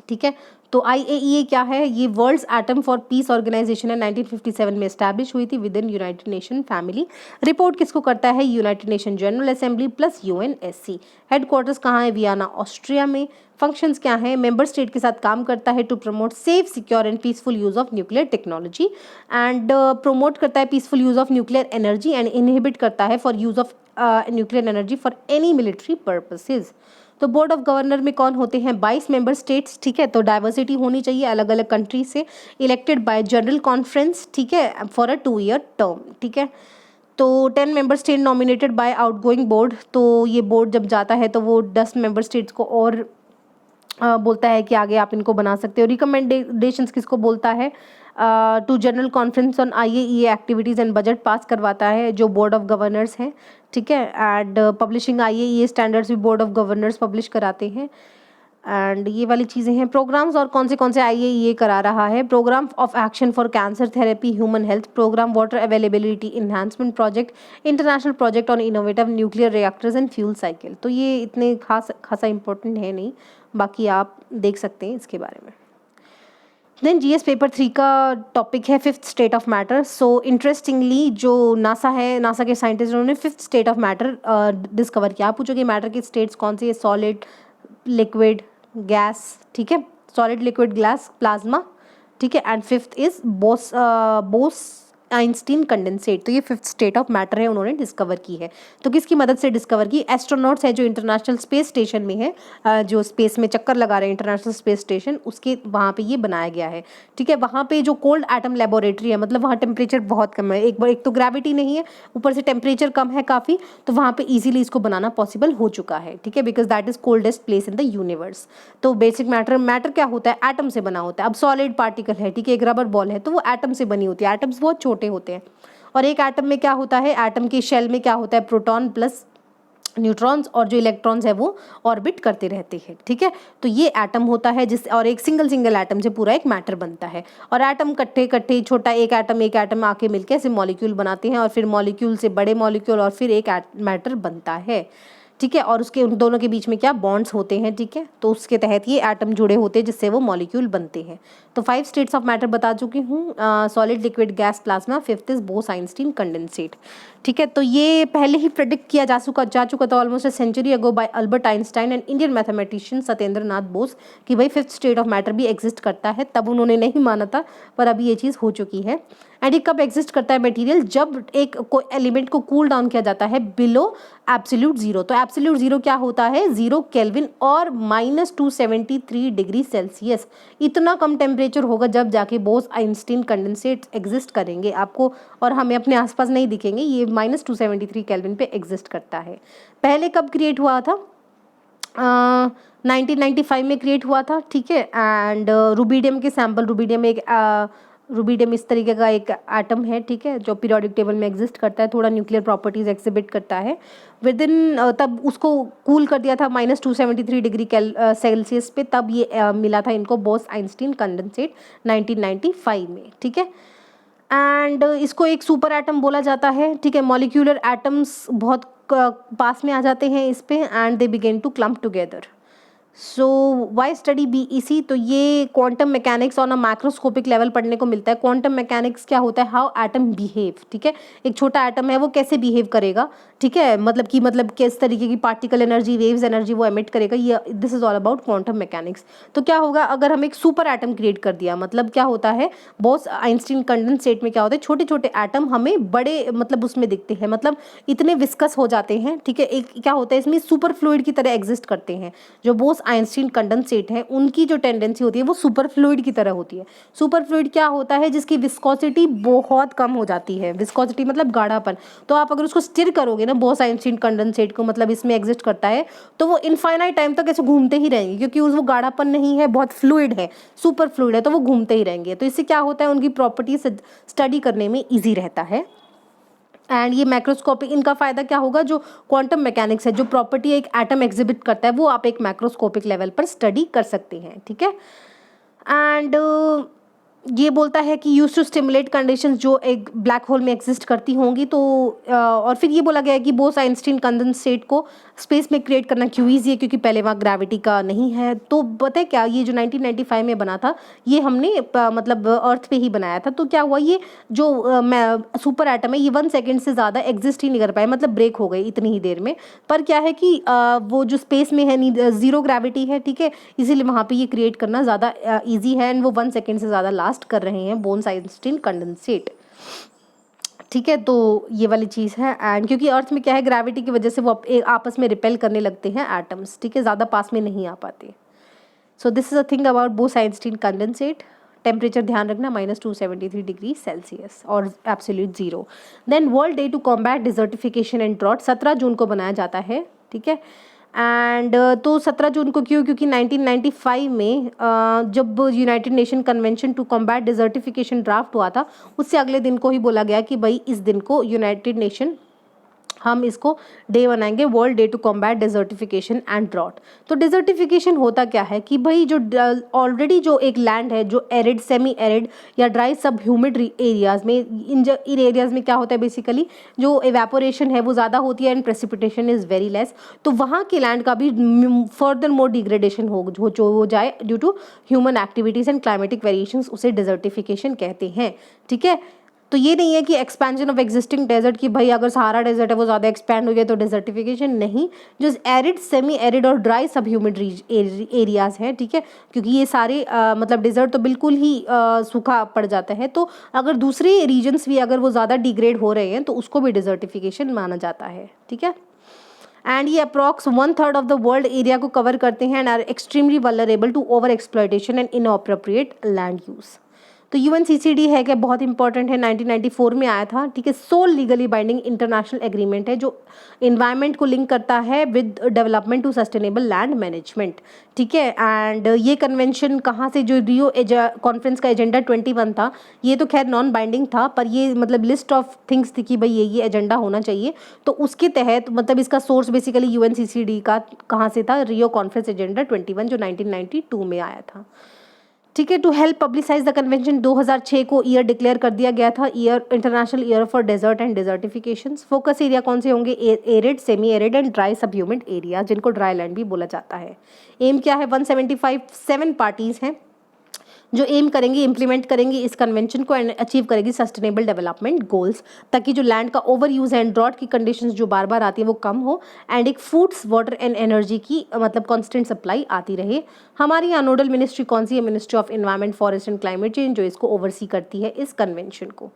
ठीक है, तो IAEA क्या है? ये world's atom for peace organisation है, 1957 में एस्टैब्लिश हुई थी within United Nation family. Report किसको करता है? United Nation General Assembly plus UNSC। Headquarters कहाँ है? वियना, ऑस्ट्रिया में। फंक्शंस क्या है? मेंबर स्टेट के साथ काम करता है to promote safe, secure and peaceful use of nuclear technology, and promote करता है peaceful use of nuclear energy and inhibit करता है for use of nuclear energy for any military purposes. तो बोर्ड ऑफ गवर्नर में कौन होते हैं? 22 member states. ठीक है, तो डाइवर्सिटी होनी चाहिए अलग अलग कंट्री से। Elected by general conference. ठीक है, फॉर अ 2-year टर्म। ठीक है, तो 10 member state nominated by outgoing board. तो ये बोर्ड जब जाता है तो वो 10 मेंबर स्टेट्स को और बोलता है कि आगे आप इनको बना सकते हो। रिकमेंडेशंस किसको बोलता है? To general conference on IAEA activities and budget pass करवाता है जो बोर्ड ऑफ गवर्नर्स हैं। ठीक है, एंड पब्लिशिंग IAEA स्टैंडर्ड्स भी बोर्ड ऑफ गवर्नर्स पब्लिश कराते हैं। एंड ये वाली चीज़ें हैं। प्रोग्राम्स और कौन से IAEA करा रहा है? Programme of action for cancer therapy, human health programme, water availability enhancement project, international project on innovative nuclear reactors and fuel cycle. तो ये इतने खासा इंपॉर्टेंट है नहीं, बाकी आप देख सकते हैं इसके बारे में। देन GS पेपर 3 का टॉपिक है fifth state of matter. So interestingly जो नासा है, नासा के साइंटिस्ट उन्होंने fifth state of matter discover किया। आप पूछोगे मैटर की स्टेट्स कौन सी है? Solid, liquid, gas. ठीक है, सॉलिड, लिक्विड, गैस, प्लाज्मा। ठीक है, and fifth is Bose Einstein condensate. तो ये फिफ्थ स्टेट ऑफ मैटर है, उन्होंने डिस्कवर की है। तो किसकी मदद से डिस्कवर की? एस्ट्रोनॉट्स है जो इंटरनेशनल स्पेस स्टेशन में है, जो स्पेस में चक्कर लगा रहे हैं इंटरनेशनल स्पेस स्टेशन, उसके वहाँ पे ये बनाया गया है। ठीक है, वहाँ पे जो कोल्ड एटम लेबोरेटरी है, मतलब वहाँ टेम्परेचर बहुत कम है, एक तो ग्रेविटी नहीं है, ऊपर से टेम्परेचर कम है काफ़ी, तो वहाँ पे ईजिली इसको बनाना पॉसिबल हो चुका है। ठीक है, because that is coldest place in the universe. तो बेसिक मैटर क्या होता है? एटम से बना होता है। अब सॉलिड पार्टिकल है, ठीक है, एक रबर बॉल है, तो वो एटम से बनी होती है। एटम्स बहुत छोटे होते हैं, और एक एटम में क्या होता है? एटम के शेल में क्या होता है? प्रोटॉन प्लस न्यूट्रॉन्स, और जो इलेक्ट्रॉन्स है वो ऑर्बिट करते रहते हैं। ठीक है, तो ये एटम होता है जिस, और एक सिंगल एटम से पूरा एक मैटर बनता है। और एटम कट्ठे छोटा एक एटम आके मिलकर ऐसे मॉलिक्यूल बनाते हैं, और फिर मॉलिक्यूल से बड़े मॉलिक्यूल, और फिर एक मैटर बनता है। ठीक है, और उसके उन दोनों के बीच में क्या बॉन्ड्स होते हैं। ठीक है, तो उसके तहत ये एटम जुड़े होते हैं जिससे वो मॉलिक्यूल बनते हैं। तो 5 स्टेट्स ऑफ मैटर बता चुकी हूँ, solid, liquid, gas, plasma. Fifth is Bose Einstein condensate. ठीक है, तो ये पहले ही प्रेडिक्ट किया जा चुका था almost a century ago by Albert Einstein and Indian mathematician Satyendra Nath Bose कि भाई फिफ्थ स्टेट ऑफ मैटर भी एग्जिस्ट करता है। तब उन्होंने नहीं माना था, पर अभी ये चीज़ हो चुकी है। एंड ये कब एग्जिस्ट करता है मटेरियल? जब एक कोई एलिमेंट को कूल डाउन किया जाता है बिलो एब्सोल्यूट जीरो। तो एब्सोल्यूट जीरो क्या होता है? 0 केल्विन और -273 डिग्री सेल्सियस। इतना कम टेम्परेचर होगा जब जाके बोस आइंस्टीन कंडेंसेट एग्जिस्ट करेंगे आपको, और हमें अपने आसपास नहीं दिखेंगे। ये -273 केल्विन पे एग्जिस्ट करता है। पहले कब क्रिएट हुआ था? 1995 में क्रिएट हुआ था। ठीक है, एंड रुबीडियम के सैम्पल, रुबीडियम इस तरीके का एक एटम है। ठीक है, जो पीरियोडिक टेबल में एग्जिस्ट करता है, थोड़ा न्यूक्लियर प्रॉपर्टीज एक्सिबिट करता है। विद इन तब उसको कूल कर दिया था -273 डिग्री सेल्सियस पे, तब ये मिला था इनको बोस आइंस्टीन कंडेंसेट 1995 में। ठीक है, एंड इसको एक सुपर एटम बोला जाता है। ठीक है, मॉलिक्यूलर एटम्स बहुत पास में आ जाते हैं इस पे, and they begin to clump together. So why study BEC, तो ये quantum mechanics on a macroscopic level पढ़ने को मिलता है। क्वांटम मैकेनिक्स क्या होता है, हाउ एटम बिहेव, ठीक है, एक छोटा एटम है वो कैसे बिहेव करेगा, ठीक है, मतलब किस तरीके की पार्टिकल एनर्जी, वेव्स एनर्जी वो एमिट करेगा, ये this is all about quantum mechanics. तो क्या होगा अगर हम एक सुपर एटम क्रिएट कर दिया, मतलब क्या होता है, बॉस आइंस्टीन कंडेंसेट में क्या होता है, छोटे छोटे एटम हमें बड़े मतलब उसमें दिखते हैं, मतलब इतने विस्कस हो जाते हैं, ठीक है, एक क्या होता है इसमें सुपर फ्लूइड की तरह एग्जिस्ट करते हैं। जो बोस आइंस्टीन कंडेंसेट है उनकी जो टेंडेंसी होती है वो सुपर फ्लूइड की तरह होती है। सुपर फ्लूइड क्या होता है, जिसकी विस्कोसिटी बहुत कम हो जाती है, विस्कोसिटी मतलब गाढ़ापन। तो आप अगर उसको स्टिर करोगे ना, बोस आइंस्टीन कंडेंसेट को, मतलब इसमें एग्जिस्ट करता है, तो वो इनफाइनाइट टाइम तक ऐसे घूमते ही रहेंगे, क्योंकि वो गाढ़ापन नहीं है, बहुत फ्लूइड है, सुपर फ्लूइड है, तो वो घूमते ही रहेंगे। तो इससे क्या होता है, उनकी प्रॉपर्टी स्टडी करने में ईजी रहता है। एंड ये मैक्रोस्कोपिक, इनका फ़ायदा क्या होगा, जो क्वांटम मैकेनिक्स है, जो प्रॉपर्टी एक एटम एग्जिबिट करता है, वो आप एक मैक्रोस्कोपिक लेवल पर स्टडी कर सकते हैं, ठीक है। एंड ये बोलता है कि यूज टू स्टिमुलेट कंडीशंस जो एक ब्लैक होल में एग्जिस्ट करती होंगी। तो और फिर ये बोला गया है कि बोस आइंस्टीन कंडेंसेट को स्पेस में क्रिएट करना क्यों ईजी है, क्योंकि पहले वहाँ ग्रेविटी का नहीं है। तो पता है क्या, ये जो 1995 में बना था, ये हमने मतलब अर्थ पे ही बनाया था। तो क्या हुआ, ये जो सुपर एटम है ये 1 सेकेंड से ज़्यादा एग्जिस्ट ही नहीं कर पाए, मतलब ब्रेक हो गए इतनी ही देर में। पर क्या है कि वो जो स्पेस में है, ज़ीरो ग्रेविटी है, ठीक है, इसीलिए वहाँ पे ये क्रिएट करना ज़्यादा ईजी है, एंड वो 1 सेकेंड से ज़्यादा लास्ट कर रहे हैं बोस आइंस्टीन कंडेंसेट, ठीक है। तो ये वाली चीज़ है। एंड क्योंकि अर्थ में क्या है, ग्रेविटी की वजह से वो आपस में रिपेल करने लगते हैं एटम्स, ठीक है, ज़्यादा पास में नहीं आ पाते। So this is a thing about Bose Einstein condensate. Temperature ध्यान रखना -273 डिग्री सेल्सियस और absolute 0। Then world day to combat desertification and drought 17 June को बनाया जाता है, ठीक है। एंड तो 17 जून को क्यों, क्योंकि 1995 में जब United Nation convention to combat desertification draft हुआ था, उससे अगले दिन को ही बोला गया कि भाई इस दिन को यूनाइटेड नेशन, हम इसको डे बनाएंगे, world day to combat desertification and drought. तो डिजर्टिफिकेशन होता क्या है कि भाई जो ऑलरेडी जो एक लैंड है, जो एरिड, सेमी एरिड या ड्राई सब ह्यूमिड एरियाज में, इन एरियाज में क्या होता है, बेसिकली जो एवेपोरेशन है वो ज़्यादा होती है and precipitation is very less. तो वहाँ के लैंड का भी फर्दर मोर डिग्रेडेशन हो जाए due to human activities and climatic variations, उसे डिजर्टिफिकेशन कहते हैं, ठीक है। तो ये नहीं है कि एक्सपेंशन ऑफ एग्जिस्टिंग डेजर्ट, कि भाई अगर सहारा डेजर्ट है वो ज़्यादा एक्सपैंड हो गया तो डिजर्टिफिकेशन नहीं, जो एरिड, सेमी एरिड और ड्राई सब ह्यूमिड एरियाज हैं, ठीक है, क्योंकि ये सारे मतलब डेजर्ट तो बिल्कुल ही सूखा पड़ जाता है। तो अगर दूसरे रीजन्स भी अगर वो ज़्यादा डिग्रेड हो रहे हैं तो उसको भी डिजर्टिफिकेशन माना जाता है, ठीक है। एंड ये approx 1/3 of the world area को कवर करते हैं and are extremely vulnerable to over exploitation and inappropriate land use. तो यूएनसीसीडी है कि बहुत इंपॉर्टेंट है, 1994 में आया था, ठीक है, sole legally binding international agreement है जो इन्वायरमेंट को लिंक करता है with development to sustainable land management, ठीक है। एंड ये कन्वेंशन कहाँ से, जो रियो कॉन्फ्रेंस का एजेंडा 21 था, ये तो खैर नॉन बाइंडिंग था, पर ये मतलब लिस्ट ऑफ थिंग्स थी कि भाई ये एजेंडा होना चाहिए। तो उसके तहत मतलब इसका सोर्स बेसिकली यूएनसीसीडी का कहाँ से था, रियो कॉन्फ्रेंस एजेंडा 21 जो 1992 में आया था, ठीक है। To help publicise the convention 2006 को ईयर डिक्लेयर कर दिया गया था, year international year for desert and desertifications. Focus area कौन से होंगे, arid, semi arid and dry sub humid area, जिनको ड्राई लैंड भी बोला जाता है। एम क्या है, 175 पार्टीज हैं जो एम करेंगी, इम्प्लीमेंट करेंगी इस कन्वेंशन को एंड अचीव करेगी सस्टेनेबल डेवलपमेंट गोल्स, ताकि जो लैंड का ओवर यूज एंड ड्रॉट की कंडीशंस जो बार बार आती है वो कम हो एंड एक फूड्स, वाटर एंड एनर्जी की मतलब कांस्टेंट सप्लाई आती रहे। हमारी यहाँ नोडल मिनिस्ट्री कौन सी है, ministry of environment, forest and climate change, जो इसको ओवरसी करती है इस कन्वेंशन को।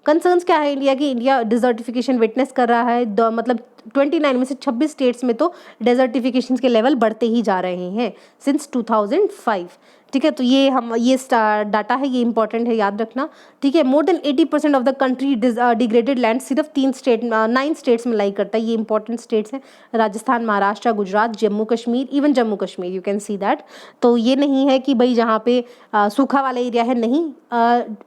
कंसर्न्स क्या है इंडिया की, इंडिया डिजर्टिफिकेशन विटनेस कर रहा है, मतलब 29 में से 26 स्टेट्स में तो डेजर्टिफिकेशन के लेवल बढ़ते ही जा रहे हैं सिंस 2005, ठीक है। तो ये डाटा है, ये इंपॉर्टेंट है, याद रखना, ठीक है। More than 80% of the country degraded land सिर्फ 9 स्टेट्स में लाई करता है। ये इंपॉर्टेंट स्टेट्स हैं, Rajasthan, Maharashtra, Gujarat, Jammu Kashmir, even Jammu Kashmir, you can see that. तो ये नहीं है कि भाई जहाँ पे सूखा वाला एरिया है, नहीं,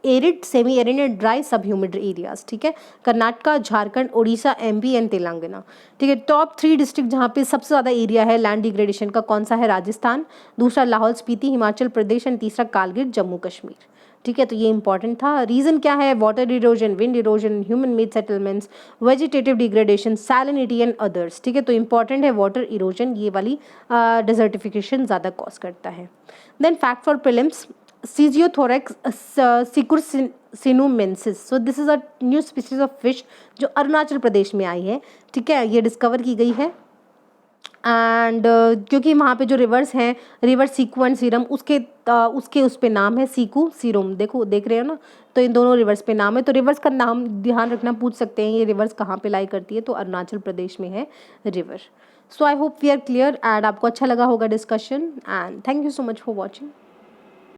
arid, semi arid and dry sub humid areas, ठीक है। कर्नाटका, झारखंड, उड़ीसा, एमपी एंड तेलंगाना, ठीक है। टॉप 3 डिस्ट्रिक्ट जहाँ पे सबसे ज़्यादा एरिया है लैंड डिग्रेडेशन का, कौन सा है, राजस्थान, दूसरा लाहौल स्पीति हिमाचल प्रदेश एंड तीसरा कालगिर जम्मू कश्मीर। ठीक है, तो ये इंपॉर्टेंट था। रीज़न क्या है? Water erosion, wind erosion, human made settlements, vegetative degradation, salinity and others. ठीक है, तो इंपॉर्टेंट है वाटर इरोजन, ये वाली डिजर्टिफिकेशन ज़्यादा कॉज करता है। देन फैक्ट फॉर प्रीलिम्स, सीजियोथोरैक्स सिकुरसिनुमेंसिस, so this is a new species of fish जो अरुणाचल प्रदेश में आई है। ठीक है, ये डिस्कवर की गई है एंड क्योंकि वहाँ पे जो रिवर्स हैं, रिवर सीकू एंड सीरम, उसके उस पे नाम है सीकू सीरम। देखो, देख रहे हो ना, तो इन दोनों रिवर्स पे नाम है। तो रिवर्स का नाम ध्यान रखना, पूछ सकते हैं ये रिवर्स कहाँ पे लाई करती है, तो अरुणाचल प्रदेश में है river. So I hope we are clear and आपको अच्छा लगा होगा discussion and thank you so much for watching.